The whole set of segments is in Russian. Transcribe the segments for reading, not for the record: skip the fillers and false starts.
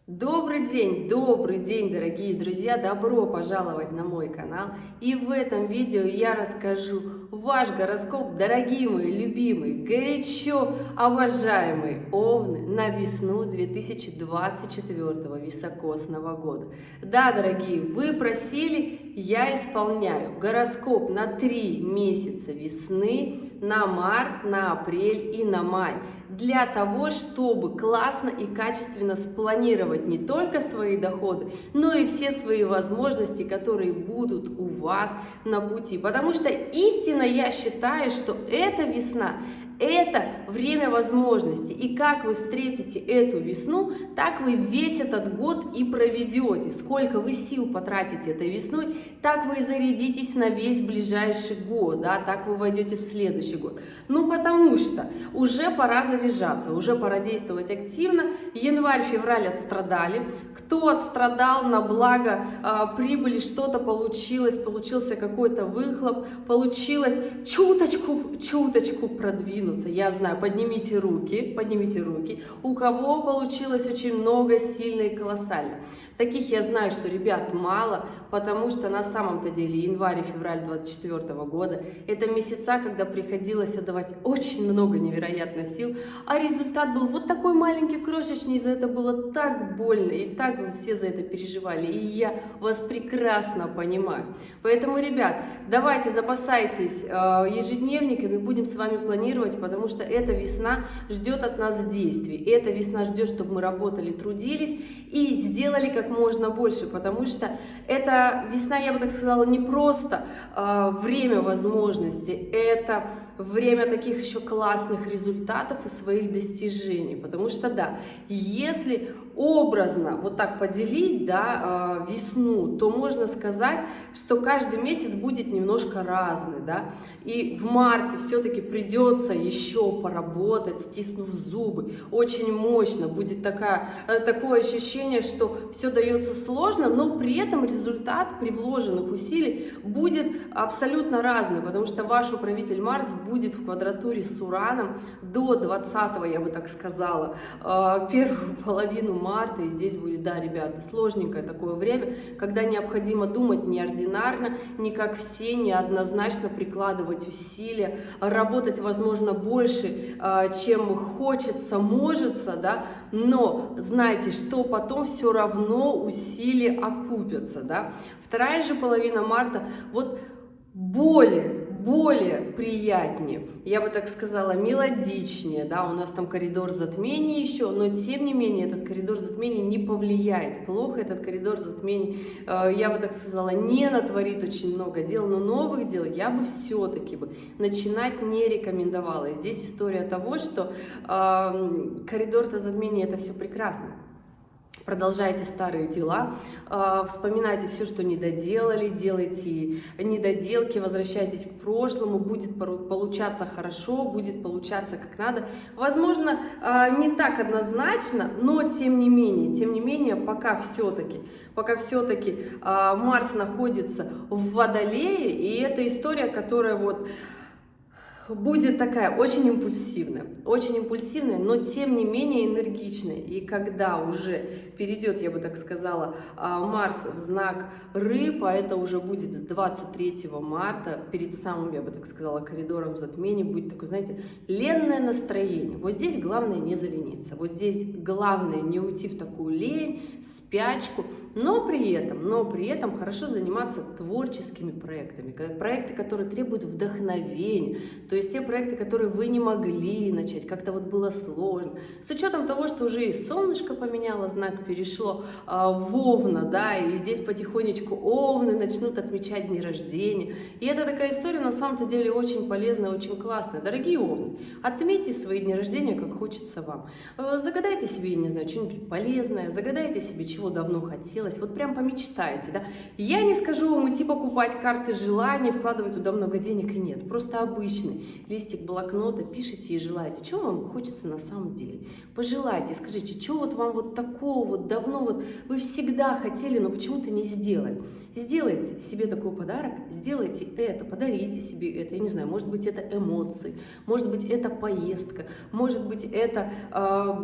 Добрый день, дорогие друзья! Добро пожаловать на мой канал! И в этом видео я расскажу ваш гороскоп, дорогие мои любимые, горячо обожаемые овны на весну 2024 високосного года. Да, дорогие, вы просили, я исполняю гороскоп на 3 месяца весны, на март, на апрель и на май, для того, чтобы классно и качественно спланировать не только свои доходы, но и все свои возможности, которые будут у вас на пути. Потому что истинно я считаю, что эта весна – это время возможностей. И как вы встретите эту весну, так вы весь этот год и проведете. Сколько вы сил потратите этой весной, так вы и зарядитесь на весь ближайший год, да, так вы войдете в следующий год. Ну, потому что уже пора заряжаться, уже пора действовать активно. Январь-февраль отстрадали. Кто отстрадал на благо прибыли, что-то получилось, получился какой-то выхлоп, получилось чуточку продвинуться. Я знаю, поднимите руки, у кого получилось очень много, сильно и колоссально. Таких я знаю, что ребят мало, потому что на самом-то деле январь и февраль 2024 года это месяца, когда приходилось отдавать очень много невероятно сил, а результат был вот такой маленький, крошечный, за это было так больно, и так вы все за это переживали, и я вас прекрасно понимаю. Поэтому, ребят, давайте запасайтесь ежедневниками, будем с вами планировать, потому что эта весна ждет от нас действий, эта весна ждет, чтобы мы работали, трудились и сделали как можно больше, потому что эта весна, я бы так сказала, не просто время возможностей, это время таких еще классных результатов и своих достижений, потому что, да, если образно вот так поделить, да, весну, то можно сказать, что каждый месяц будет немножко разный, да, и в марте все-таки придется еще поработать, стиснув зубы, очень мощно, будет такое ощущение, что все дается сложно, но при этом результат при вложенных усилий будет абсолютно разный, потому что ваш управитель Марс будет в квадратуре с Ураном до 20-го, я бы так сказала, первую половину марта, и здесь будет, да, ребята, сложненькое такое время, когда необходимо думать неординарно, не как все, неоднозначно прикладывать усилия, работать, возможно, больше, чем хочется, можется, да, но знайте, что потом все равно усилия окупятся, да. Вторая же половина марта, вот более приятнее, я бы так сказала, мелодичнее, да, у нас там коридор затмений еще, но тем не менее этот коридор затмений не повлияет плохо, этот коридор затмений, я бы так сказала, не натворит очень много дел, но новых дел я бы все-таки начинать не рекомендовала. И здесь история того, что коридор-то затмений это все прекрасно. Продолжайте старые дела, вспоминайте все, что не доделали, делайте недоделки, возвращайтесь к прошлому, будет получаться хорошо, будет получаться как надо. Возможно, не так однозначно, но тем не менее, пока все-таки Марс находится в Водолее, и это история, которая вот будет такая очень импульсивная, но тем не менее энергичная. И когда уже перейдет, я бы так сказала, Марс в знак Рыб, а это уже будет с 23 марта, перед самым, я бы так сказала, коридором затмений, будет такое, знаете, ленное настроение. Вот здесь главное не залениться, вот здесь главное не уйти в такую лень, спячку, но при этом хорошо заниматься творческими проектами, проекты, которые требуют вдохновения, то есть те проекты, которые вы не могли начать, как-то вот было сложно. С учетом того, что уже и солнышко поменяло знак, перешло в Овна, да, и здесь потихонечку Овны начнут отмечать дни рождения. И это такая история на самом-то деле очень полезная, очень классная. Дорогие Овны, отметьте свои дни рождения, как хочется вам. Загадайте себе, не знаю, что-нибудь полезное, загадайте себе, чего давно хотелось, вот прям помечтайте, да. Я не скажу вам идти покупать карты желаний, вкладывать туда много денег, и нет, просто обычные. листик блокнота, пишите и желайте, чего вам хочется на самом деле. Пожелайте, скажите, что вот вам вот такого вот давно вот вы всегда хотели, но почему-то не сделали. Сделайте себе такой подарок, сделайте это, подарите себе это, я не знаю, может быть, это эмоции, может быть, это поездка, может быть, это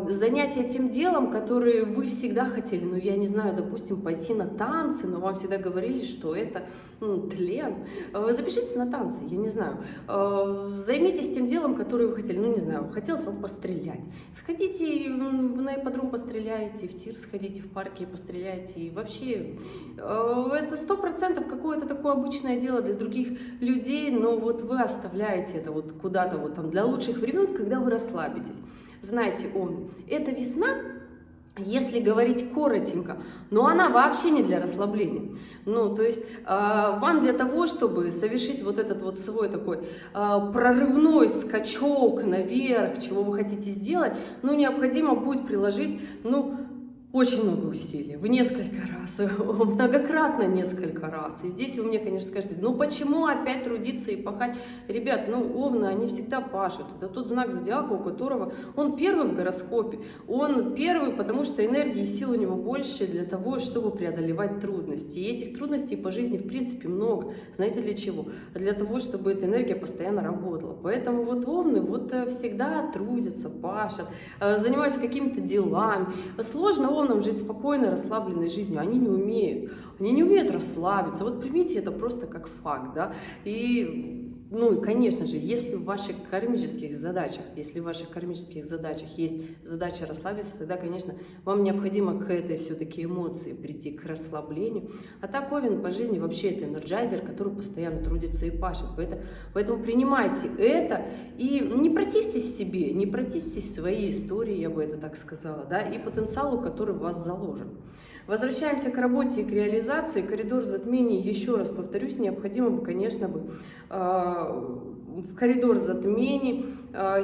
занятие тем делом, которое вы всегда хотели, ну, я не знаю, допустим, пойти на танцы, но вам всегда говорили, что это тлен. Запишитесь на танцы, я не знаю, займитесь тем делом, которое вы хотели, ну, не знаю, хотелось вам пострелять. Сходите на ипподром, постреляйте, в тир сходите, в парке постреляйте, и вообще это 100% какое-то такое обычное дело для других людей, но вот вы оставляете это вот куда-то вот там для лучших времен, когда вы расслабитесь. Знаете, эта весна, если говорить коротенько, но она вообще не для расслабления. Ну, то есть вам для того, чтобы совершить вот этот вот свой такой прорывной скачок наверх, чего вы хотите сделать, ну, необходимо будет приложить, ну, очень много усилий, в несколько раз, многократно несколько раз. И здесь вы мне, конечно, скажете, ну почему опять трудиться и пахать? Ребят, ну овны, они всегда пашут. Это тот знак зодиака, у которого он первый в гороскопе. Он первый, потому что энергии и сил у него больше для того, чтобы преодолевать трудности. И этих трудностей по жизни, в принципе, много. Знаете для чего? Для того, чтобы эта энергия постоянно работала. Поэтому вот овны вот всегда трудятся, пашут, занимаются какими-то делами. Сложно овнам жить спокойной, расслабленной жизнью. Они не умеют. Они не умеют расслабиться. Вот примите это просто как факт, да. И, ну, и, конечно же, если в ваших кармических задачах есть задача расслабиться, тогда, конечно, вам необходимо к этой все-таки эмоции прийти, к расслаблению. А так овен по жизни вообще это энерджайзер, который постоянно трудится и пашет. Поэтому принимайте это и не противьтесь себе, не противьтесь своей истории, я бы это так сказала, да, и потенциалу, который в вас заложен. Возвращаемся к работе и к реализации. Коридор затмений, еще раз повторюсь, необходимо бы, конечно, в коридор затмений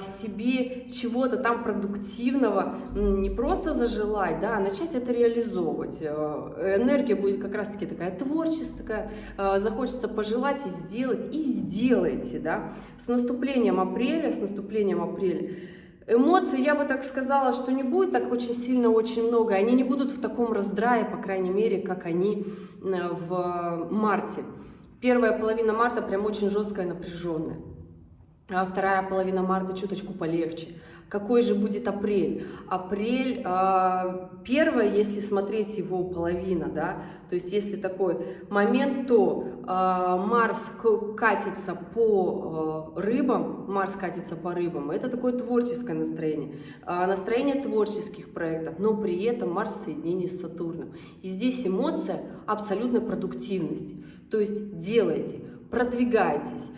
себе чего-то там продуктивного не просто зажелать, да, а начать это реализовывать. Энергия будет как раз-таки такая творческая, захочется пожелать и сделать, и сделайте, да. С наступлением апреля, эмоций, я бы так сказала, что не будет так очень сильно, очень много. Они не будут в таком раздрае, по крайней мере, как они в марте. Первая половина марта прям очень жесткая, напряженная. А вторая половина марта чуточку полегче. Какой же будет апрель? Апрель, первая, если смотреть его половина, да, то есть если такой момент, то Марс катится по рыбам, это такое творческое настроение, настроение творческих проектов, но при этом Марс в соединении с Сатурном. И здесь эмоция абсолютной продуктивности, то есть делайте, продвигайтесь,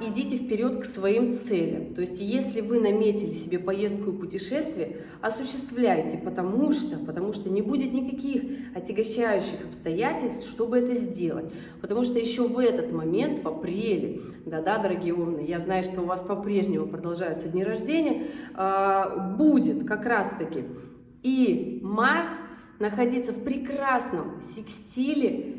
идите вперед к своим целям. То есть, если вы наметили себе поездку и путешествие, осуществляйте, потому что не будет никаких отягощающих обстоятельств, чтобы это сделать. Потому что еще в этот момент, в апреле, да-да, дорогие овны, я знаю, что у вас по-прежнему продолжаются дни рождения, будет как раз-таки и Марс находиться в прекрасном секстиле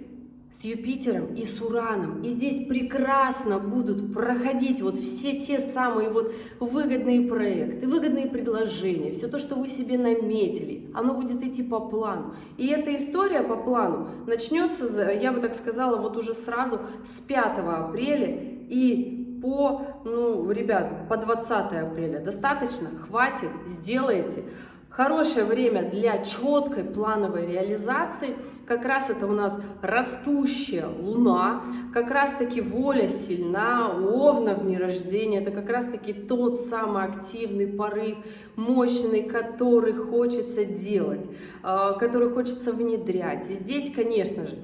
с Юпитером и с Ураном. И здесь прекрасно будут проходить вот все те самые вот выгодные проекты, выгодные предложения, все то, что вы себе наметили, оно будет идти по плану. И эта история по плану начнется, я бы так сказала, вот уже сразу с 5 апреля и по, ребят, по 20 апреля. Достаточно? Хватит? Сделайте. Хорошее время для четкой плановой реализации. Как раз это у нас растущая Луна, как раз таки воля сильна, у Овна в дни рождения. Это как раз таки тот самый активный порыв, мощный, который хочется делать, который хочется внедрять. И здесь, конечно же,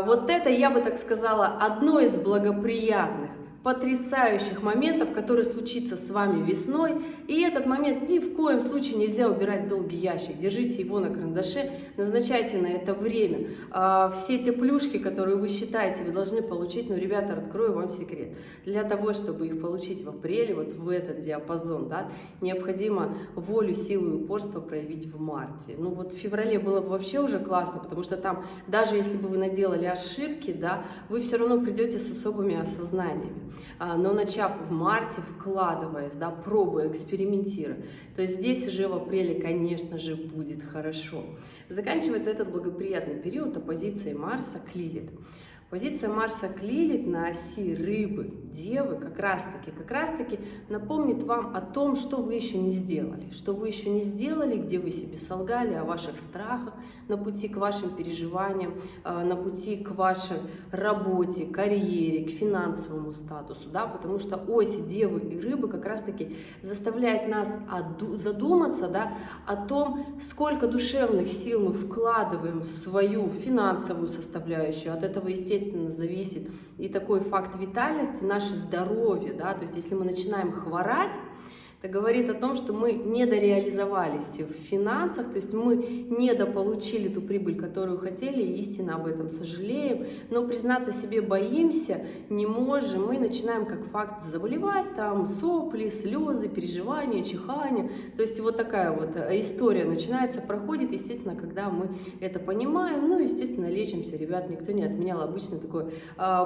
вот это, я бы так сказала, одно из благоприятных, потрясающих моментов, которые случится с вами весной. И этот момент ни в коем случае нельзя убирать в долгий ящик. Держите его на карандаше, назначайте на это время. Все те плюшки, которые вы считаете, вы должны получить, но, ребята, открою вам секрет. Для того, чтобы их получить в апреле, вот в этот диапазон, да, необходимо волю, силу и упорство проявить в марте. Ну вот в феврале было бы вообще уже классно, потому что там, даже если бы вы наделали ошибки, да, вы все равно придете с особыми осознаниями. но начав в марте, вкладываясь, да, пробуя, экспериментируя, то здесь уже в апреле, конечно же, будет хорошо. Заканчивается этот благоприятный период оппозицией Марса к Лилит. Позиция Марса к Лилит на оси Рыбы, Девы как раз-таки напомнит вам о том, что вы еще не сделали, где вы себе солгали, о ваших страхах на пути к вашим переживаниям, на пути к вашей работе, карьере, к финансовому статусу, да, потому что ось Девы и Рыбы как раз-таки заставляет нас задуматься, да, о том, сколько душевных сил мы вкладываем в свою финансовую составляющую. От этого, естественно, зависит и такой факт витальности, наше здоровье, да, то есть если мы начинаем хворать, это говорит о том, что мы недореализовались в финансах, то есть мы недополучили ту прибыль, которую хотели, и истинно об этом сожалеем, но признаться себе боимся, не можем, мы начинаем как факт заболевать, там сопли, слезы, переживания, чихание, то есть вот такая вот история начинается, проходит, естественно, когда мы это понимаем, ну, естественно, лечимся, ребят, никто не отменял обычно такое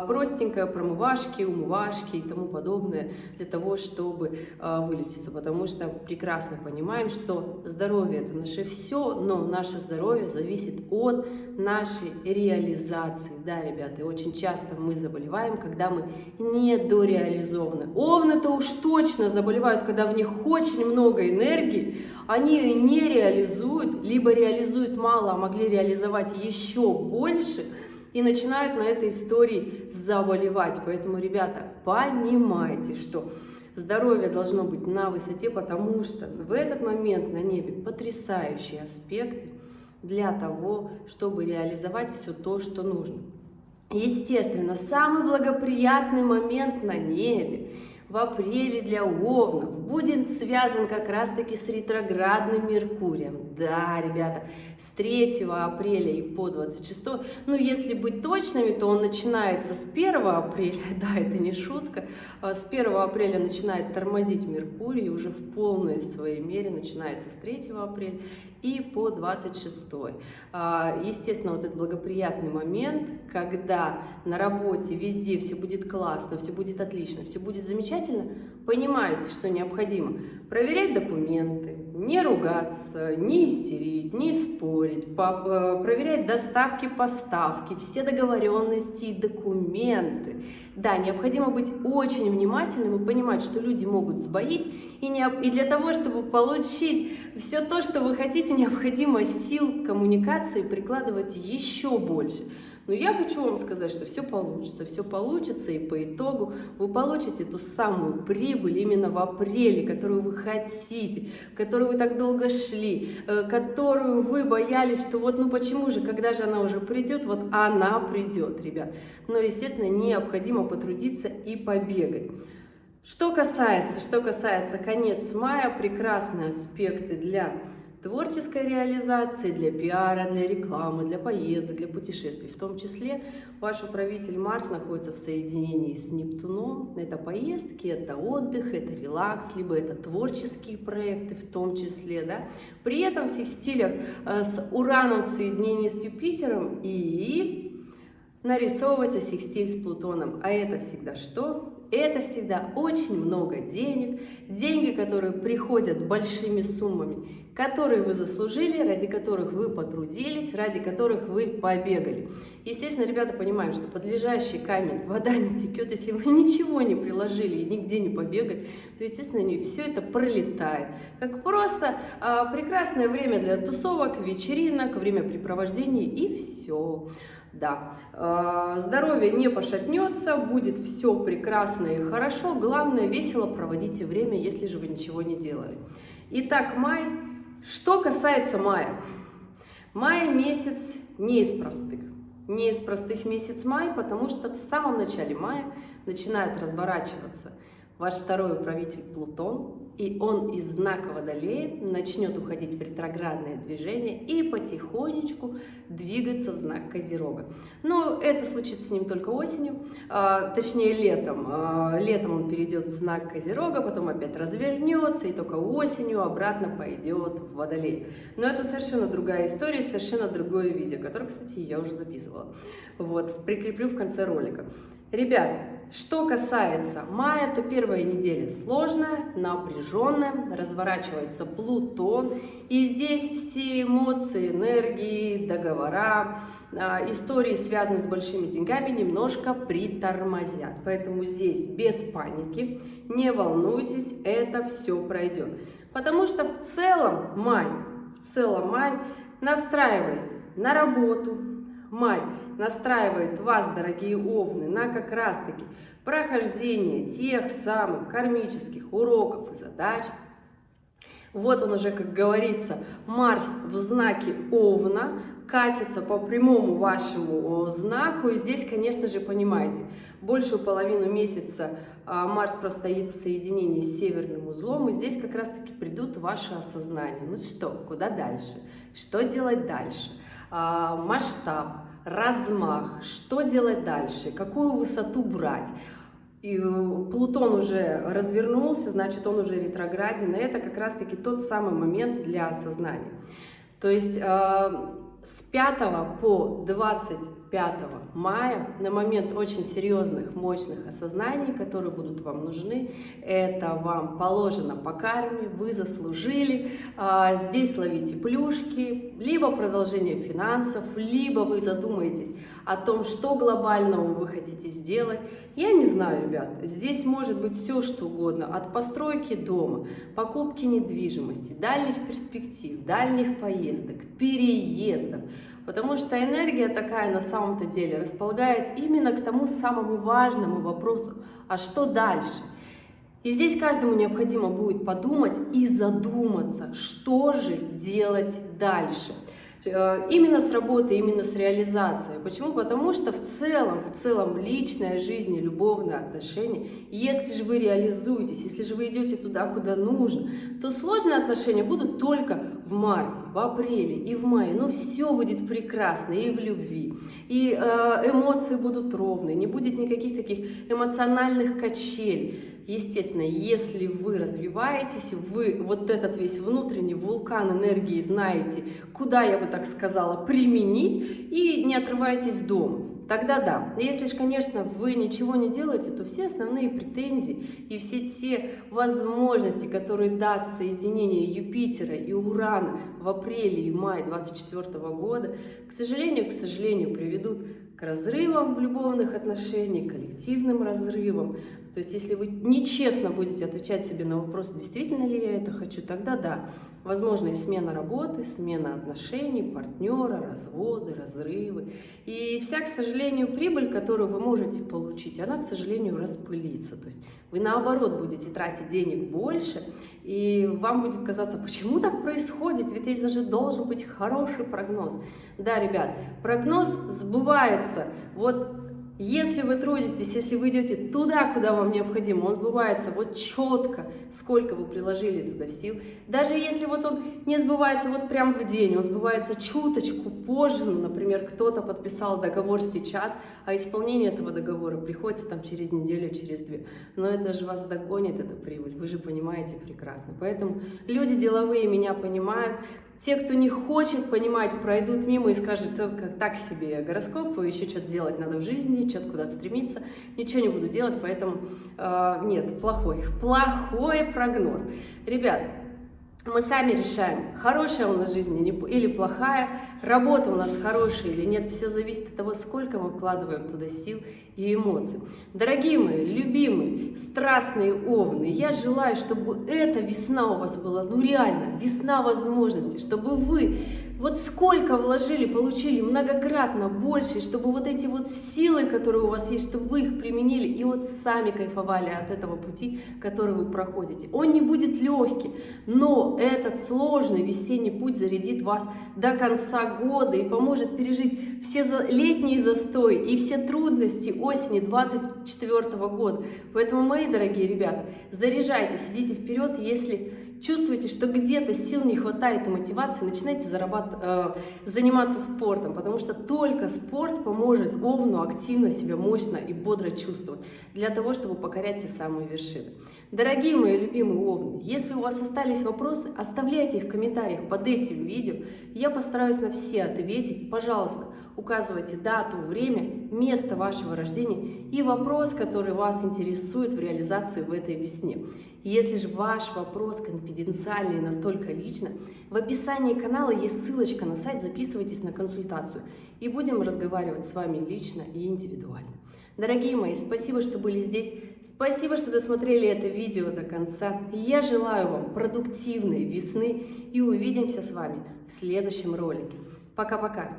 простенькое, промывашки, умывашки и тому подобное для того, чтобы вылечиться. Потому что прекрасно понимаем, что здоровье — это наше все, но наше здоровье зависит от нашей реализации. Да, ребята, и очень часто мы заболеваем, когда мы недореализованы. Овны-то уж точно заболевают, когда в них очень много энергии, они ее не реализуют, либо реализуют мало, а могли реализовать еще больше, и начинают на этой истории заболевать. Поэтому, ребята, понимайте, что здоровье должно быть на высоте, потому что в этот момент на небе потрясающие аспекты для того, чтобы реализовать все то, что нужно. Естественно, самый благоприятный момент на небе в апреле для Овнов будет связан как раз-таки с ретроградным Меркурием. Да, ребята, с 3 апреля и по 26, ну, если быть точными, то он начинается с 1 апреля, да, это не шутка, с 1 апреля начинает тормозить Меркурий, уже в полной своей мере начинается с 3 апреля и по 26. Естественно, вот этот благоприятный момент, когда на работе везде все будет классно, все будет отлично, все будет замечательно, понимаете, что необходимо проверять документы, не ругаться, не истерить, не спорить, проверять доставки, поставки, все договоренности и документы. Да, необходимо быть очень внимательным и понимать, что люди могут сбоить, и для того, чтобы получить все то, что вы хотите, необходимо сил коммуникации прикладывать еще больше. Но я хочу вам сказать, что все получится, и по итогу вы получите ту самую прибыль именно в апреле, которую вы хотите, к которой вы так долго шли, которую вы боялись, что вот ну почему же, когда же она уже придет, вот она придет, ребят. Но, естественно, необходимо потрудиться и побегать. Что касается конец мая, прекрасные аспекты для творческой реализации, для пиара, для рекламы, для поездок, для путешествий. В том числе ваш управитель Марс находится в соединении с Нептуном. Это поездки, это отдых, это релакс, либо это творческие проекты в том числе. Да? При этом в секстилях с Ураном в соединении с Юпитером и нарисовывается секстиль с Плутоном. А это всегда что? Это всегда очень много денег, деньги, которые приходят большими суммами, которые вы заслужили, ради которых вы потрудились, ради которых вы побегали. Естественно, ребята, понимаем, что под лежащий камень вода не текет, если вы ничего не приложили и нигде не побегали, то, естественно, все это пролетает. Как просто прекрасное время для тусовок, вечеринок, времяпрепровождений и все. Да, здоровье не пошатнется, будет все прекрасно и хорошо. Главное, весело проводите время, если же вы ничего не делали. Итак, май. Что касается мая. Май месяц не из простых. Не из простых месяц май, потому что в самом начале мая начинает разворачиваться ваш второй управитель Плутон, и он из знака Водолея начнет уходить в ретроградное движение и потихонечку двигаться в знак Козерога. Но это случится с ним только осенью, точнее летом. Летом он перейдет в знак Козерога, потом опять развернется и только осенью обратно пойдет в Водолей. Но это совершенно другая история, совершенно другое видео, которое, кстати, я уже записывала. Вот, прикреплю в конце ролика. Ребят, что касается мая, то первая неделя сложная, напряженная, разворачивается Плутон, и здесь все эмоции, энергии, договора, истории, связанные с большими деньгами, немножко притормозят. Поэтому здесь без паники, не волнуйтесь, это все пройдет. Потому что в целом май настраивает на работу, май настраивает вас, дорогие овны, на как раз-таки прохождение тех самых кармических уроков и задач. Вот он уже, как говорится, Марс в знаке Овна катится по прямому вашему знаку. И здесь, конечно же, понимаете, большую половину месяца Марс простоит в соединении с северным узлом. И здесь как раз-таки придут ваши осознания. Ну что, куда дальше? Что делать дальше? Масштаб, размах, что делать дальше, какую высоту брать. И Плутон уже развернулся, значит, он уже ретрограден, и это как раз-таки тот самый момент для осознания. То есть с 5 по 25 мая, на момент очень серьезных, мощных осознаний, которые будут вам нужны, это вам положено по карме, вы заслужили, здесь ловите плюшки, либо продолжение финансов, либо вы задумаетесь о том, что глобального вы хотите сделать. Я не знаю, ребят, здесь может быть все, что угодно, от постройки дома, покупки недвижимости, дальних перспектив, дальних поездок, переездов. Потому что энергия такая на самом-то деле располагает именно к тому самому важному вопросу, а что дальше? И здесь каждому необходимо будет подумать и задуматься, что же делать дальше. Именно с работой, именно с реализацией. Почему? Потому что в целом личная жизнь и любовные отношения, если же вы реализуетесь, если же вы идете туда, куда нужно, то сложные отношения будут только в марте, в апреле и в мае. Но все будет прекрасно и в любви, и эмоции будут ровные, не будет никаких таких эмоциональных качелей. Естественно, если вы развиваетесь, вы вот этот весь внутренний вулкан энергии знаете, куда, я бы так сказала, применить, и не отрываетесь дома. Тогда да. Если же, конечно, вы ничего не делаете, то все основные претензии и все те возможности, которые даст соединение Юпитера и Урана в апреле и мае 2024 года, к сожалению, приведут к разрывам в любовных отношениях, коллективным разрывам. То есть, если вы нечестно будете отвечать себе на вопрос, действительно ли я это хочу, тогда да. Возможно и смена работы, смена отношений, партнера, разводы, разрывы. И вся, к сожалению, прибыль, которую вы можете получить, она, к сожалению, распылится. То есть вы, наоборот, будете тратить денег больше, и вам будет казаться, почему так происходит, ведь это же должен быть хороший прогноз. Да, ребят, прогноз сбывается. Вот если вы трудитесь, если вы идете туда, куда вам необходимо, он сбывается вот четко, сколько вы приложили туда сил. Даже если вот он не сбывается вот прям в день, он сбывается чуточку позже, ну, например, кто-то подписал договор сейчас, а исполнение этого договора приходится там через неделю, через две. Но это же вас догонит, эта прибыль, вы же понимаете прекрасно. Поэтому люди деловые меня понимают. Те, кто не хочет понимать, пройдут мимо и скажут, как так себе гороскоп, еще что-то делать надо в жизни, что-то куда-то стремиться, ничего не буду делать, поэтому нет, плохой прогноз. Ребят, мы сами решаем, хорошая у нас жизнь или плохая, работа у нас хорошая или нет, все зависит от того, сколько мы вкладываем туда сил и эмоций. Дорогие мои, любимые, страстные овны, я желаю, чтобы эта весна у вас была, ну реально, весна возможностей, чтобы вы вот сколько вложили, получили многократно больше, чтобы вот эти вот силы, которые у вас есть, чтобы вы их применили и вот сами кайфовали от этого пути, который вы проходите. Он не будет легкий, но этот сложный весенний путь зарядит вас до конца года и поможет пережить все летние застои и все трудности осени 2024 года. Поэтому, мои дорогие ребята, заряжайтесь, идите вперед, если чувствуете, что где-то сил не хватает и мотивации, начинайте заниматься спортом, потому что только спорт поможет Овну активно себя мощно и бодро чувствовать, для того, чтобы покорять те самые вершины. Дорогие мои любимые Овны, если у вас остались вопросы, оставляйте их в комментариях под этим видео, я постараюсь на все ответить. Пожалуйста, указывайте дату, время, место вашего рождения и вопрос, который вас интересует в реализации в этой весне. Если же ваш вопрос конфиденциальный и настолько лично, в описании канала есть ссылочка на сайт, записывайтесь на консультацию и будем разговаривать с вами лично и индивидуально. Дорогие мои, спасибо, что были здесь, спасибо, что досмотрели это видео до конца. Я желаю вам продуктивной весны и увидимся с вами в следующем ролике. Пока-пока!